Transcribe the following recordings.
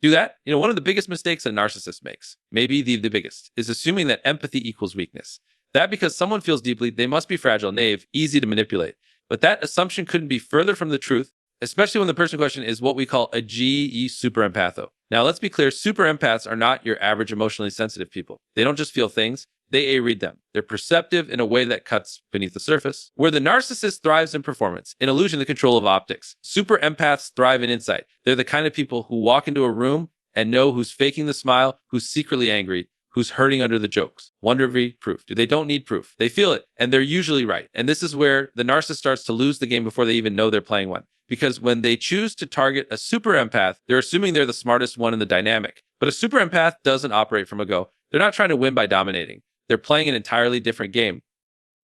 do that. One of the biggest mistakes a narcissist makes, maybe the biggest, is assuming that empathy equals weakness. That because someone feels deeply, they must be fragile, naive, easy to manipulate. But that assumption couldn't be further from the truth, especially when the person in question is what we call a GE super empatho. Now, let's be clear, super empaths are not your average emotionally sensitive people. They don't just feel things, they read them. They're perceptive in a way that cuts beneath the surface. Where the narcissist thrives in performance, in illusion, the control of optics. Super empaths thrive in insight. They're the kind of people who walk into a room and know who's faking the smile, who's secretly angry, who's hurting under the jokes. Wonder proof. They don't need proof. They feel it, and they're usually right. And this is where the narcissist starts to lose the game before they even know they're playing one. Because when they choose to target a super empath, they're assuming they're the smartest one in the dynamic. But a super empath doesn't operate from a go. They're not trying to win by dominating. They're playing an entirely different game.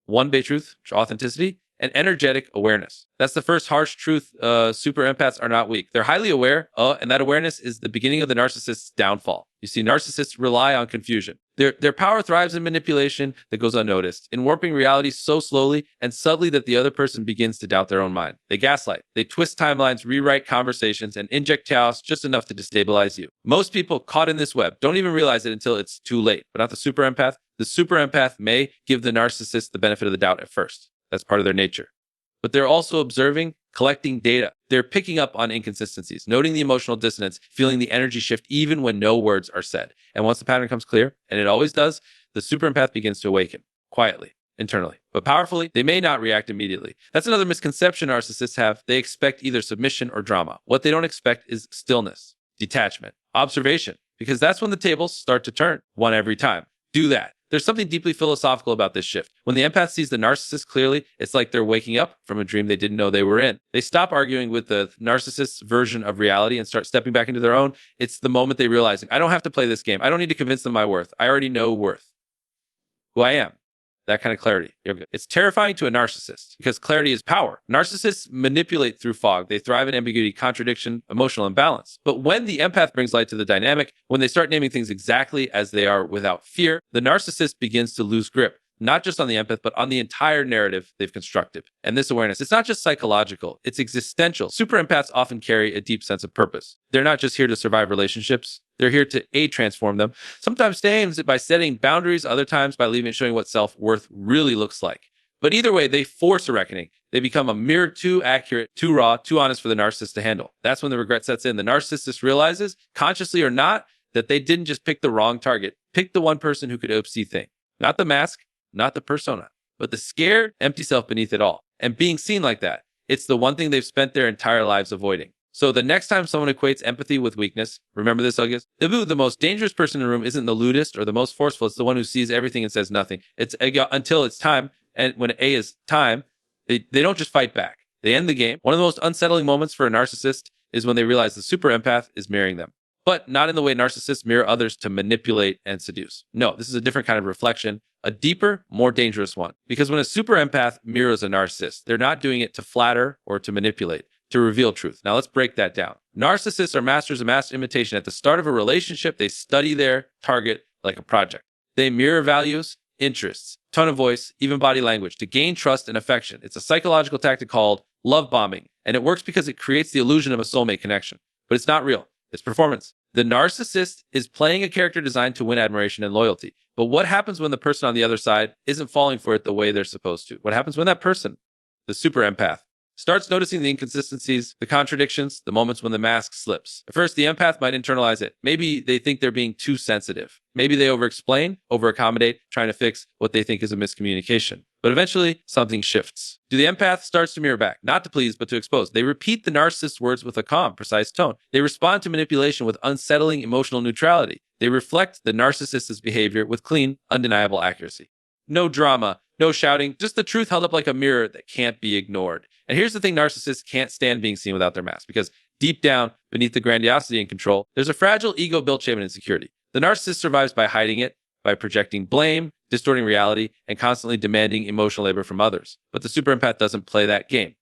One big truth, authenticity, and energetic awareness. That's the first harsh truth. Super empaths are not weak. They're highly aware, and that awareness is the beginning of the narcissist's downfall. You see, narcissists rely on confusion. Their power thrives in manipulation that goes unnoticed, in warping reality so slowly and subtly that the other person begins to doubt their own mind. They gaslight, they twist timelines, rewrite conversations, and inject chaos just enough to destabilize you. Most people caught in this web don't even realize it until it's too late, but not the super empath. The super empath may give the narcissist the benefit of the doubt at first. That's part of their nature. But they're also observing, collecting data. They're picking up on inconsistencies, noting the emotional dissonance, feeling the energy shift even when no words are said. And once the pattern becomes clear, and it always does, the super empath begins to awaken, quietly, internally. But powerfully, they may not react immediately. That's another misconception narcissists have. They expect either submission or drama. What they don't expect is stillness, detachment, observation, because that's when the tables start to turn, one every time. Do that. There's something deeply philosophical about this shift. When the empath sees the narcissist clearly, it's like they're waking up from a dream they didn't know they were in. They stop arguing with the narcissist's version of reality and start stepping back into their own. It's the moment they realize, I don't have to play this game. I don't need to convince them my worth. I already know worth. Who I am. That kind of clarity. It's terrifying to a narcissist because clarity is power. Narcissists manipulate through fog. They thrive in ambiguity, contradiction, emotional imbalance. But when the empath brings light to the dynamic, when they start naming things exactly as they are without fear, the narcissist begins to lose grip. Not just on the empath, but on the entire narrative they've constructed. And this awareness, it's not just psychological, it's existential. Super empaths often carry a deep sense of purpose. They're not just here to survive relationships. They're here to transform them. Sometimes by setting boundaries, other times by leaving and showing what self-worth really looks like. But either way, they force a reckoning. They become a mirror too accurate, too raw, too honest for the narcissist to handle. That's when the regret sets in. The narcissist realizes, consciously or not, that they didn't just pick the wrong target. Pick the one person who could see things. Not the mask, not the persona, but the scared, empty self beneath it all. And being seen like that, it's the one thing they've spent their entire lives avoiding. So the next time someone equates empathy with weakness, remember this, August? The most dangerous person in the room isn't the lewdest or the most forceful. It's the one who sees everything and says nothing. It's until it's time. And when A is time, they don't just fight back. They end the game. One of the most unsettling moments for a narcissist is when they realize the super empath is mirroring them. But not in the way narcissists mirror others to manipulate and seduce. No, this is a different kind of reflection, a deeper, more dangerous one. Because when a super empath mirrors a narcissist, they're not doing it to flatter or to manipulate, to reveal truth. Now let's break that down. Narcissists are masters of mass imitation. At the start of a relationship, they study their target like a project. They mirror values, interests, tone of voice, even body language to gain trust and affection. It's a psychological tactic called love bombing, and it works because it creates the illusion of a soulmate connection. But it's not real. It's performance. The narcissist is playing a character designed to win admiration and loyalty. But what happens when the person on the other side isn't falling for it the way they're supposed to? What happens when that person, the super empath, starts noticing the inconsistencies, the contradictions, the moments when the mask slips? At first, the empath might internalize it. Maybe they think they're being too sensitive. Maybe they over-explain, over-accommodate, trying to fix what they think is a miscommunication. But eventually, something shifts. The empath starts to mirror back, not to please, but to expose. They repeat the narcissist's words with a calm, precise tone. They respond to manipulation with unsettling emotional neutrality. They reflect the narcissist's behavior with clean, undeniable accuracy. No drama, no shouting, just the truth held up like a mirror that can't be ignored. And here's the thing, narcissists can't stand being seen without their mask, because deep down, beneath the grandiosity and control, there's a fragile ego built shame and insecurity. The narcissist survives by hiding it, by projecting blame, distorting reality, and constantly demanding emotional labor from others. But the super empath doesn't play that game.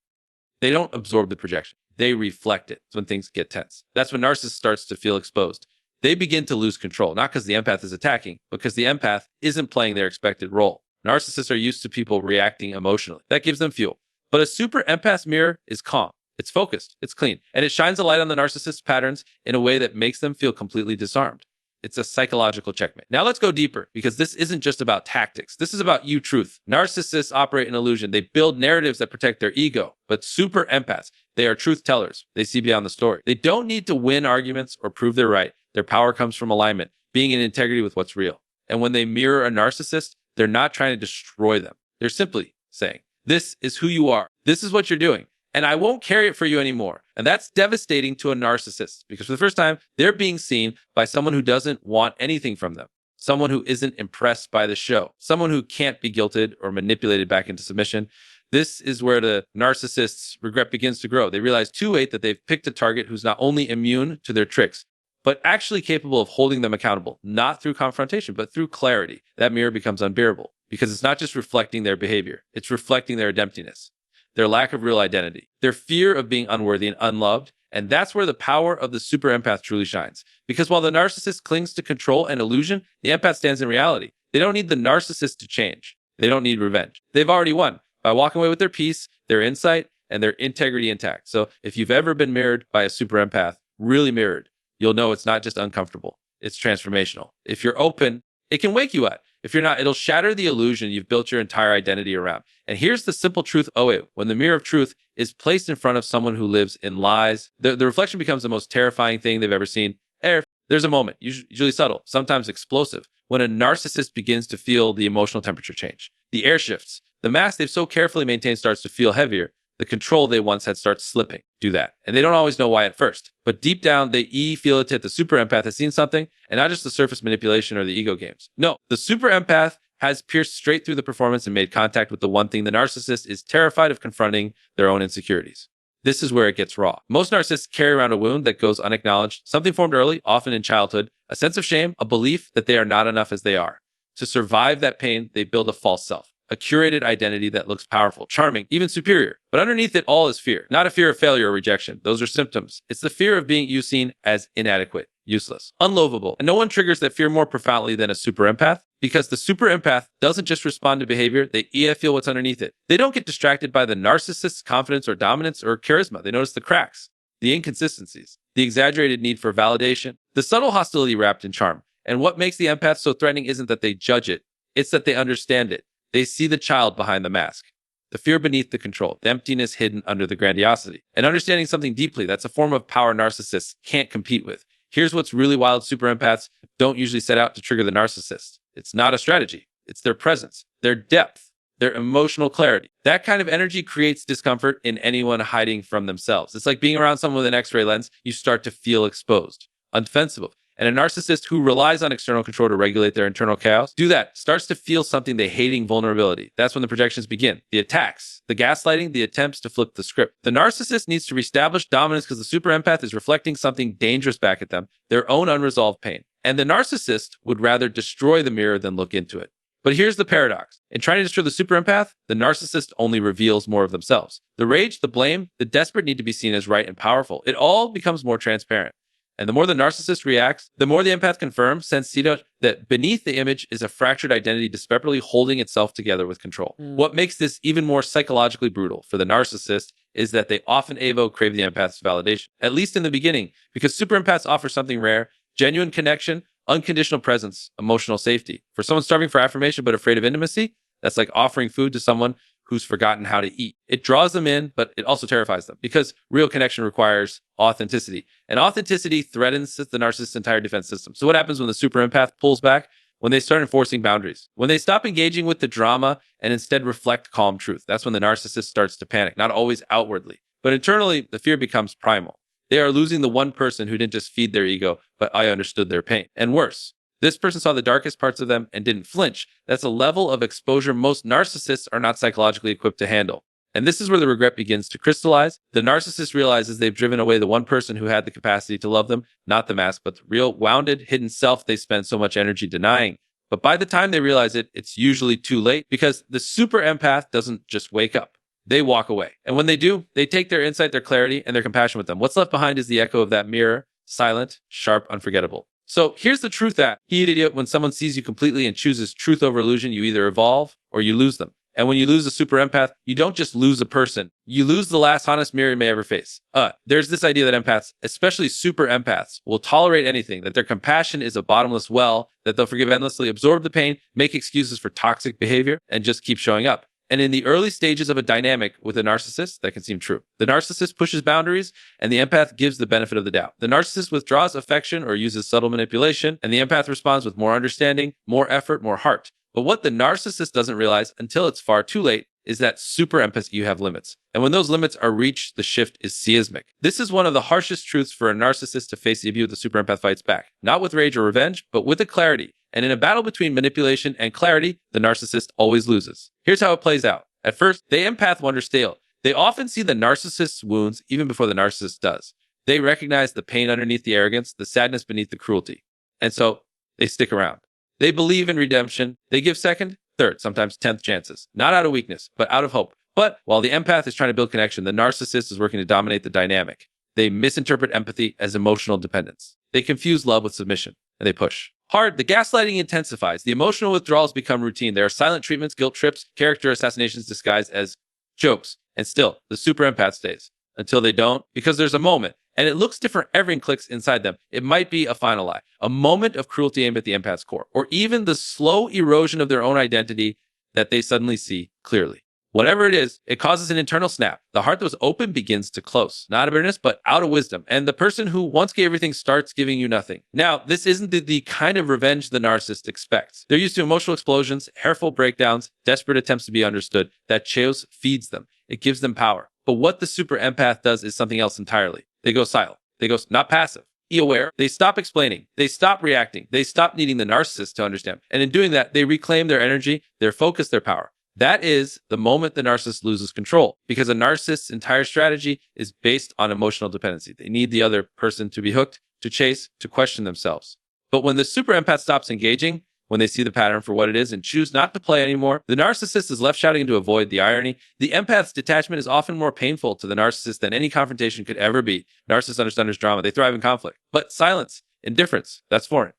They don't absorb the projection. They reflect it. It's when things get tense. That's when narcissist starts to feel exposed. They begin to lose control, not because the empath is attacking, but because the empath isn't playing their expected role. Narcissists are used to people reacting emotionally. That gives them fuel. But a super empath's mirror is calm. It's focused, it's clean, and it shines a light on the narcissist's patterns in a way that makes them feel completely disarmed. It's a psychological checkmate. Now let's go deeper, because this isn't just about tactics. This is about you truth. Narcissists operate in illusion. They build narratives that protect their ego. But super empaths, they are truth tellers. They see beyond the story. They don't need to win arguments or prove they're right. Their power comes from alignment, being in integrity with what's real. And when they mirror a narcissist, they're not trying to destroy them. They're simply saying, this is who you are. This is what you're doing. And I won't carry it for you anymore. And that's devastating to a narcissist, because for the first time, they're being seen by someone who doesn't want anything from them, someone who isn't impressed by the show, someone who can't be guilted or manipulated back into submission. This is where the narcissist's regret begins to grow. They realize too late that they've picked a target who's not only immune to their tricks, but actually capable of holding them accountable, not through confrontation, but through clarity. That mirror becomes unbearable, because it's not just reflecting their behavior, it's reflecting their emptiness, their lack of real identity, their fear of being unworthy and unloved. And that's where the power of the super empath truly shines. Because while the narcissist clings to control and illusion, the empath stands in reality. They don't need the narcissist to change. They don't need revenge. They've already won by walking away with their peace, their insight, and their integrity intact. So if you've ever been mirrored by a super empath, really mirrored, you'll know it's not just uncomfortable, it's transformational. If you're open, it can wake you up. If you're not, it'll shatter the illusion you've built your entire identity around. And here's the simple truth. When the mirror of truth is placed in front of someone who lives in lies, the reflection becomes the most terrifying thing they've ever seen. There's a moment, usually subtle, sometimes explosive, when a narcissist begins to feel the emotional temperature change. The air shifts. The mask they've so carefully maintained starts to feel heavier. The control they once had starts slipping. Do that. And they don't always know why at first. But deep down, they feel it that the super empath has seen something, and not just the surface manipulation or the ego games. No, the super empath has pierced straight through the performance and made contact with the one thing the narcissist is terrified of confronting: their own insecurities. This is where it gets raw. Most narcissists carry around a wound that goes unacknowledged, something formed early, often in childhood, a sense of shame, a belief that they are not enough as they are. To survive that pain, they build a false self, a curated identity that looks powerful, charming, even superior. But underneath it all is fear, not a fear of failure or rejection. Those are symptoms. It's the fear of being seen as inadequate, useless, unlovable. And no one triggers that fear more profoundly than a super empath, because the super empath doesn't just respond to behavior, they feel what's underneath it. They don't get distracted by the narcissist's confidence or dominance or charisma. They notice the cracks, the inconsistencies, the exaggerated need for validation, the subtle hostility wrapped in charm. And what makes the empath so threatening isn't that they judge it, it's that they understand it. They see the child behind the mask, the fear beneath the control, the emptiness hidden under the grandiosity. And understanding something deeply, that's a form of power narcissists can't compete with. Here's what's really wild: super empaths don't usually set out to trigger the narcissist. It's not a strategy. It's their presence, their depth, their emotional clarity. That kind of energy creates discomfort in anyone hiding from themselves. It's like being around someone with an X-ray lens. You start to feel exposed, undefensible. And a narcissist who relies on external control to regulate their internal chaos, starts to feel something they hating: vulnerability. That's when the projections begin. The attacks, the gaslighting, the attempts to flip the script. The narcissist needs to reestablish dominance because the super empath is reflecting something dangerous back at them, their own unresolved pain. And the narcissist would rather destroy the mirror than look into it. But here's the paradox. In trying to destroy the super empath, the narcissist only reveals more of themselves. The rage, the blame, the desperate need to be seen as right and powerful. It all becomes more transparent. And the more the narcissist reacts, the more the empath confirms, that beneath the image is a fractured identity desperately holding itself together with control. What makes this even more psychologically brutal for the narcissist is that they often crave the empath's validation, at least in the beginning, because super empaths offer something rare: genuine connection, unconditional presence, emotional safety. For someone starving for affirmation but afraid of intimacy, that's like offering food to someone who's forgotten how to eat. It draws them in, but it also terrifies them, because real connection requires authenticity. And authenticity threatens the narcissist's entire defense system. So what happens when the super empath pulls back? When they start enforcing boundaries. When they stop engaging with the drama and instead reflect calm truth. That's when the narcissist starts to panic, not always outwardly, but internally the fear becomes primal. They are losing the one person who didn't just feed their ego, but I understood their pain. And worse, this person saw the darkest parts of them and didn't flinch. That's a level of exposure most narcissists are not psychologically equipped to handle. And this is where the regret begins to crystallize. The narcissist realizes they've driven away the one person who had the capacity to love them, not the mask, but the real, wounded, hidden self they spend so much energy denying. But by the time they realize it, it's usually too late, because the super empath doesn't just wake up. They walk away. And when they do, they take their insight, their clarity, and their compassion with them. What's left behind is the echo of that mirror: silent, sharp, unforgettable. So here's the truth: that idiot, when someone sees you completely and chooses truth over illusion, you either evolve or you lose them. And when you lose a super empath, you don't just lose a person. You lose the last honest mirror you may ever face. There's this idea that empaths, especially super empaths, will tolerate anything, that their compassion is a bottomless well, that they'll forgive endlessly, absorb the pain, make excuses for toxic behavior, and just keep showing up. And in the early stages of a dynamic with a narcissist, that can seem true. The narcissist pushes boundaries, and the empath gives the benefit of the doubt. The narcissist withdraws affection or uses subtle manipulation, and the empath responds with more understanding, more effort, more heart. But what the narcissist doesn't realize until it's far too late is that super empaths, you have limits. And when those limits are reached, the shift is seismic. This is one of the harshest truths for a narcissist to face the abuse the super empath fights back. Not with rage or revenge, but with the clarity. And in a battle between manipulation and clarity, the narcissist always loses. Here's how it plays out. At first, the empath wonders stale. They often see the narcissist's wounds even before the narcissist does. They recognize the pain underneath the arrogance, the sadness beneath the cruelty. And so they stick around. They believe in redemption. They give second, third, sometimes 10th chances. Not out of weakness, but out of hope. But while the empath is trying to build connection, the narcissist is working to dominate the dynamic. They misinterpret empathy as emotional dependence. They confuse love with submission, and they push hard. The gaslighting intensifies. The emotional withdrawals become routine. There are silent treatments, guilt trips, character assassinations disguised as jokes. And still, the super empath stays until they don't, because there's a moment, and it looks different. Everything clicks inside them. It might be a final lie, a moment of cruelty aimed at the empath's core, or even the slow erosion of their own identity that they suddenly see clearly. Whatever it is, it causes an internal snap. The heart that was open begins to close, not out of bitterness, but out of wisdom. And the person who once gave everything starts giving you nothing. Now, this isn't the kind of revenge the narcissist expects. They're used to emotional explosions, hairful breakdowns, desperate attempts to be understood. That chaos feeds them. It gives them power. But what the super empath does is something else entirely. They go silent. They go not passive. Aware. They stop explaining. They stop reacting. They stop needing the narcissist to understand. And in doing that, they reclaim their energy, their focus, their power. That is the moment the narcissist loses control, because a narcissist's entire strategy is based on emotional dependency. They need the other person to be hooked, to chase, to question themselves. But when the super empath stops engaging, when they see the pattern for what it is and choose not to play anymore, the narcissist is left shouting to avoid the irony. The empath's detachment is often more painful to the narcissist than any confrontation could ever be. Narcissists understand drama. They thrive in conflict. But silence, indifference, that's foreign.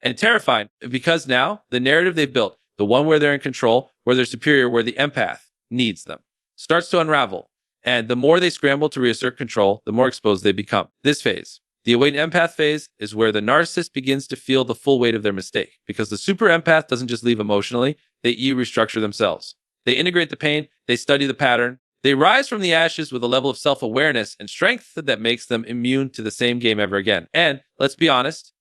And terrifying, because now the narrative they've built, the one where they're in control, where they're superior, where the empath needs them, starts to unravel. And the more they scramble to reassert control, the more exposed they become. This phase, the awakened empath phase, is where the narcissist begins to feel the full weight of their mistake. Because the super empath doesn't just leave emotionally, they restructure themselves. They integrate the pain, they study the pattern, they rise from the ashes with a level of self-awareness and strength that makes them immune to the same game ever again. And let's be honest,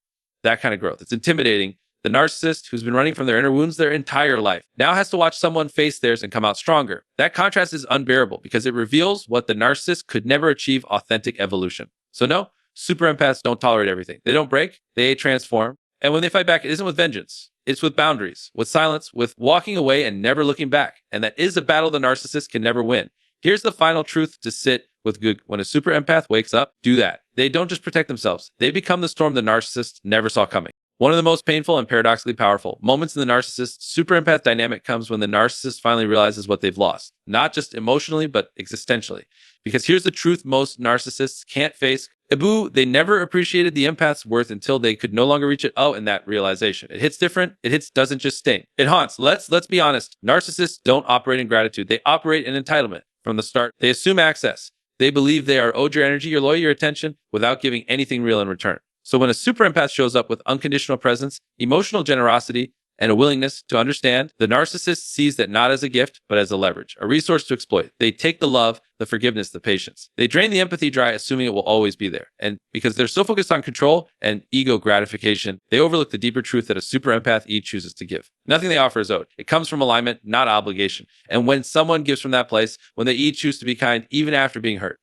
that kind of growth, it's intimidating. The narcissist, who's been running from their inner wounds their entire life, now has to watch someone face theirs and come out stronger. That contrast is unbearable because it reveals what the narcissist could never achieve: authentic evolution. So no, super empaths don't tolerate everything. They don't break, they transform. And when they fight back, it isn't with vengeance. It's with boundaries, with silence, with walking away and never looking back. And that is a battle the narcissist can never win. Here's the final truth to sit with good. When a super empath wakes up, do that. They don't just protect themselves. They become the storm the narcissist never saw coming. One of the most painful and paradoxically powerful moments in the narcissist super empath dynamic comes when the narcissist finally realizes what they've lost, not just emotionally, but existentially. Because here's the truth most narcissists can't face. They never appreciated the empath's worth until they could no longer reach it. Oh, and that realization. It hits different. Doesn't just sting. It haunts. Let's be honest. Narcissists don't operate in gratitude. They operate in entitlement. From the start, they assume access. They believe they are owed your energy, your loyalty, your attention without giving anything real in return. So when a super empath shows up with unconditional presence, emotional generosity, and a willingness to understand, the narcissist sees that not as a gift, but as a leverage, a resource to exploit. They take the love, the forgiveness, the patience. They drain the empathy dry, assuming it will always be there. And because they're so focused on control and ego gratification, they overlook the deeper truth that a super empath chooses to give. Nothing they offer is owed. It comes from alignment, not obligation. And when someone gives from that place, when they choose to be kind, even after being hurt,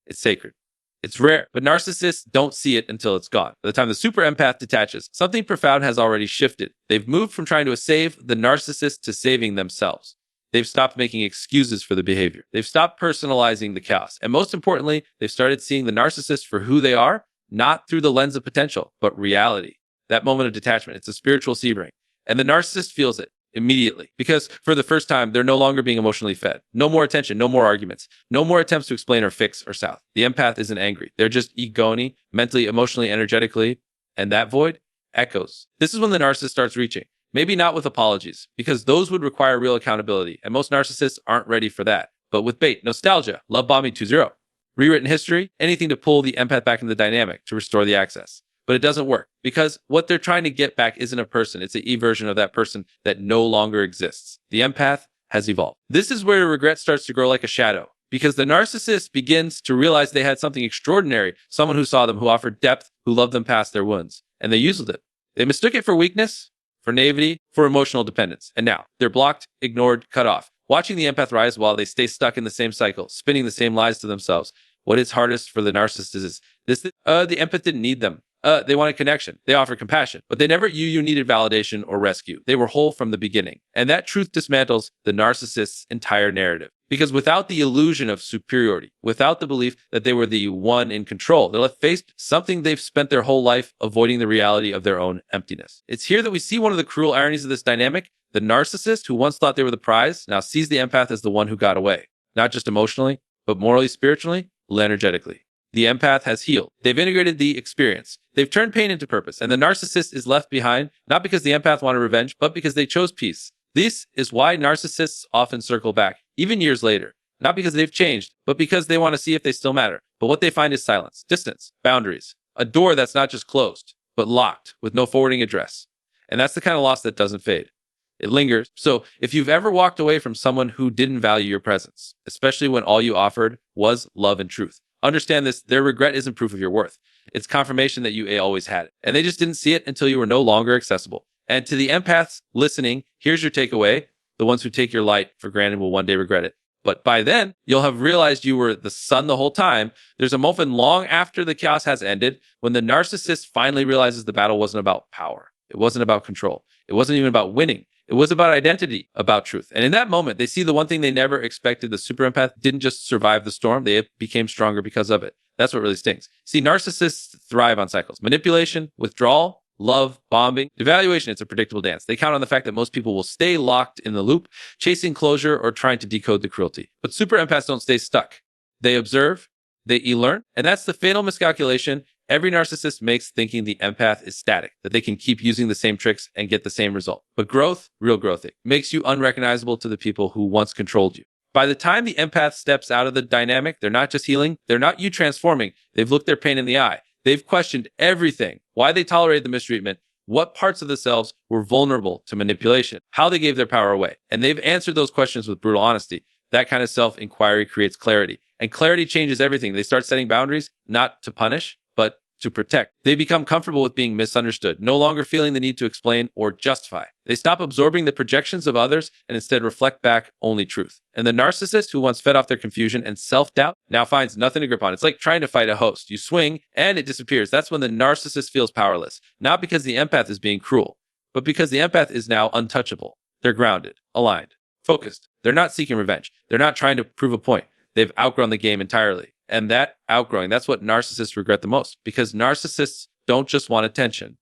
it's sacred. It's rare, but narcissists don't see it until it's gone. By the time the super empath detaches, something profound has already shifted. They've moved from trying to save the narcissist to saving themselves. They've stopped making excuses for the behavior. They've stopped personalizing the chaos. And most importantly, they've started seeing the narcissist for who they are, not through the lens of potential, but reality. That moment of detachment, it's a spiritual sebring. And the narcissist feels it immediately, because for the first time, they're no longer being emotionally fed. No more attention, no more arguments, no more attempts to explain or fix or south. The empath isn't angry. They're just egony, mentally, emotionally, energetically, and that void echoes. This is when the narcissist starts reaching. Maybe not with apologies, because those would require real accountability, and most narcissists aren't ready for that. But with bait, nostalgia, love bombing 2.0, rewritten history, anything to pull the empath back into the dynamic to restore the access. But it doesn't work, because what they're trying to get back isn't a person. It's an e-version of that person that no longer exists. The empath has evolved. This is where regret starts to grow like a shadow, because the narcissist begins to realize they had something extraordinary, someone who saw them, who offered depth, who loved them past their wounds, and they used it. They mistook it for weakness, for naivety, for emotional dependence. And now they're blocked, ignored, cut off. Watching the empath rise while they stay stuck in the same cycle, spinning the same lies to themselves. What is hardest for the narcissist is this: the empath didn't need them. They wanted connection. They offered compassion, but they never you needed validation or rescue. They were whole from the beginning. And that truth dismantles the narcissist's entire narrative. Because without the illusion of superiority, without the belief that they were the one in control, they're left faced something they've spent their whole life avoiding, the reality of their own emptiness. It's here that we see one of the cruel ironies of this dynamic. The narcissist, who once thought they were the prize, now sees the empath as the one who got away. Not just emotionally, but morally, spiritually, energetically. The empath has healed. They've integrated the experience. They've turned pain into purpose. And the narcissist is left behind, not because the empath wanted revenge, but because they chose peace. This is why narcissists often circle back, even years later. Not because they've changed, but because they want to see if they still matter. But what they find is silence, distance, boundaries. A door that's not just closed, but locked, with no forwarding address. And that's the kind of loss that doesn't fade. It lingers. So if you've ever walked away from someone who didn't value your presence, especially when all you offered was love and truth, understand this: their regret isn't proof of your worth. It's confirmation that you always had it. And they just didn't see it until you were no longer accessible. And to the empaths listening, here's your takeaway. The ones who take your light for granted will one day regret it. But by then, you'll have realized you were the sun the whole time. There's a moment long after the chaos has ended when the narcissist finally realizes the battle wasn't about power. It wasn't about control. It wasn't even about winning. It was about identity, about truth. And in that moment, they see the one thing they never expected. The super empath didn't just survive the storm. They became stronger because of it. That's what really stings. See, narcissists thrive on cycles: manipulation, withdrawal, love, bombing, devaluation. It's a predictable dance. They count on the fact that most people will stay locked in the loop, chasing closure or trying to decode the cruelty. But super empaths don't stay stuck. They observe, they learn, and that's the fatal miscalculation every narcissist makes, thinking the empath is static, that they can keep using the same tricks and get the same result. But growth, real growth, it makes you unrecognizable to the people who once controlled you. By the time the empath steps out of the dynamic, they're not just healing, they're not you transforming. They've looked their pain in the eye. They've questioned everything: why they tolerated the mistreatment, what parts of themselves were vulnerable to manipulation, how they gave their power away. And they've answered those questions with brutal honesty. That kind of self-inquiry creates clarity. And clarity changes everything. They start setting boundaries, not to punish, but to protect. They become comfortable with being misunderstood, no longer feeling the need to explain or justify. They stop absorbing the projections of others and instead reflect back only truth. And the narcissist, who once fed off their confusion and self-doubt, now finds nothing to grip on. It's like trying to fight a host. You swing and it disappears. That's when the narcissist feels powerless, not because the empath is being cruel, but because the empath is now untouchable. They're grounded, aligned, focused. They're not seeking revenge. They're not trying to prove a point. They've outgrown the game entirely. And that outgrowing, that's what narcissists regret the most, because narcissists don't just want attention.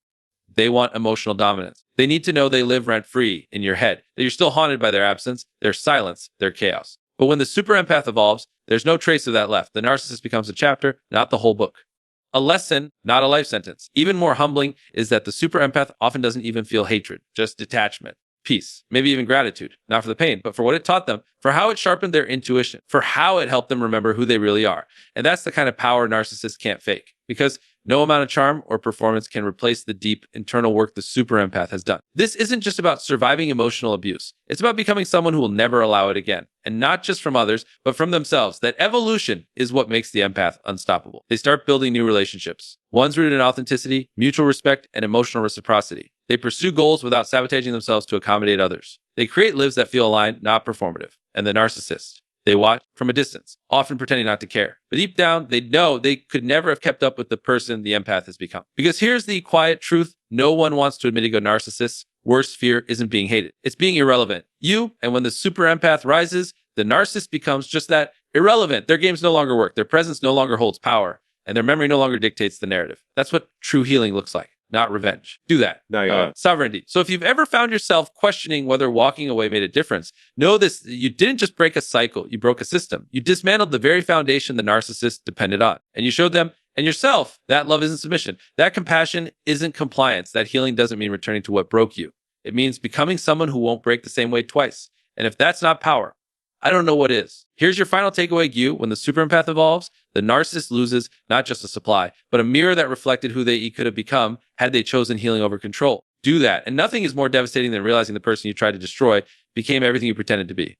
They want emotional dominance. They need to know they live rent-free in your head, that you're still haunted by their absence, their silence, their chaos. But when the super empath evolves, there's no trace of that left. The narcissist becomes a chapter, not the whole book. A lesson, not a life sentence. Even more humbling is that the super empath often doesn't even feel hatred, just detachment, peace, maybe even gratitude, not for the pain, but for what it taught them, for how it sharpened their intuition, for how it helped them remember who they really are. And that's the kind of power narcissists can't fake, because no amount of charm or performance can replace the deep internal work the super empath has done. This isn't just about surviving emotional abuse. It's about becoming someone who will never allow it again. And not just from others, but from themselves. That evolution is what makes the empath unstoppable. They start building new relationships, ones rooted in authenticity, mutual respect, and emotional reciprocity. They pursue goals without sabotaging themselves to accommodate others. They create lives that feel aligned, not performative. And the narcissist, they watch from a distance, often pretending not to care. But deep down, they know they could never have kept up with the person the empath has become. Because here's the quiet truth no one wants to admit to narcissists: worst fear isn't being hated. It's being irrelevant. And when the super empath rises, the narcissist becomes just that: irrelevant. Their games no longer work. Their presence no longer holds power. And their memory no longer dictates the narrative. That's what true healing looks like. Not revenge. Do that. Sovereignty. So if you've ever found yourself questioning whether walking away made a difference, know this: you didn't just break a cycle, you broke a system. You dismantled the very foundation the narcissist depended on. And you showed them and yourself that love isn't submission. That compassion isn't compliance. That healing doesn't mean returning to what broke you. It means becoming someone who won't break the same way twice. And if that's not power, I don't know what is. Here's your final takeaway, Gu. When the super empath evolves, the narcissist loses not just a supply, but a mirror that reflected who they could have become had they chosen healing over control. Do that, and nothing is more devastating than realizing the person you tried to destroy became everything you pretended to be.